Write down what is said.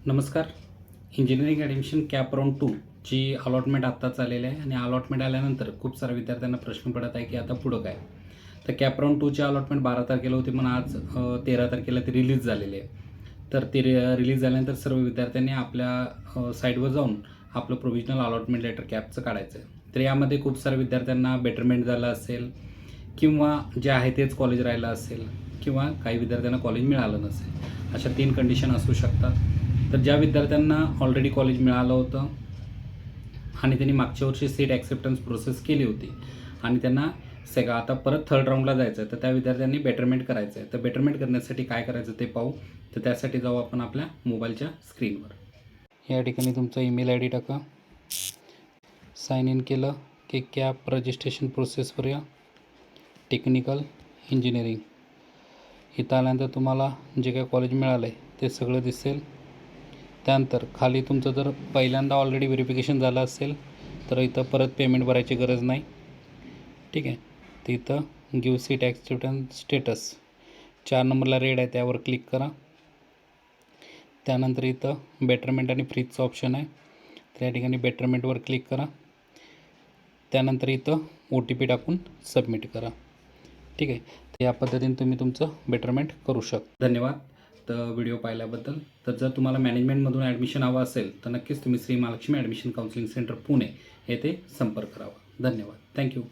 नमस्कार. Engineering admission cap round 2 ची allotment आत्ताच आलेली आहे आणि अलॉटमेंट आल्यानंतर खूप साऱ्या विद्यार्थ्यांना प्रश्न पडत आहे की आता पुढं काय. तर कॅप राऊंड 2ची अलॉटमेंट 12 तारखेला होती, पण आज 13 तारखेला ती रिलीज झालेली आहे. तर ती रिलीज झाल्यानंतर सर्व विद्यार्थ्यांनी आपल्या साईटवर जाऊन आपलं प्रोव्हिजनल अलॉटमेंट लेटर कॅपचं काढायचं आहे. तर यामध्ये खूप साऱ्या विद्यार्थ्यांना बेटरमेंट झालं असेल किंवा जे आहे तेच कॉलेज राहिलं असेल किंवा काही विद्यार्थ्यांना कॉलेज मिळालं नसेल. अशा 3 कंडिशन असू शकतात. तर ज्या विद्यार्थ्यांना ऑलरेडी कॉलेज मिळालं होतं आणि त्यांनी मागच्या वर्षी सीट ॲक्सेप्टन्स प्रोसेस केली होती आणि त्यांना आता परत थर्ड राऊंडला जायचं आहे, तर त्या विद्यार्थ्यांनी बेटरमेंट करायचं आहे. तर बेटरमेंट करण्यासाठी काय करायचं ते पाहू. तर त्यासाठी जाऊ आपण आपल्या मोबाईलच्या स्क्रीनवर. या ठिकाणी तुमचा ईमेल आय डी टाका. साइन इन केलं की कॅप रजिस्ट्रेशन प्रोसेसवर या. टेक्निकल इंजिनिअरिंग इथं आल्यानंतर तुम्हाला जे काही कॉलेज मिळालं आहे ते सगळं दिसेल. त्यानंतर खाली तुमचं जर पहिल्यांदा ऑलरेडी व्हेरिफिकेशन झालं असेल तर इथं परत पेमेंट भरायची गरज नाही. ठीक आहे. तर इथं गिव्ह सीट ॲक्सेप्टन्स स्टेटस 4 नंबरला रेड आहे, त्यावर क्लिक करा. त्यानंतर इथं बेटरमेंट आणि फ्रीजचं ऑप्शन आहे, त्या ठिकाणी बेटरमेंटवर क्लिक करा. त्यानंतर इथं OTP टाकून सबमिट करा. ठीक आहे. तर या पद्धतीने तुम्ही तुमचं बेटरमेंट करू शकता. धन्यवाद तर व्हिडिओ पाहिल्याबद्दल. तर जर तुम्हाला मॅनेजमेंटमधून ॲडमिशन हवं असेल तर नक्कीच तुम्ही Shri Mahalakshmi admission counselling centre Pune येथे संपर्क करावा. धन्यवाद. थँक्यू.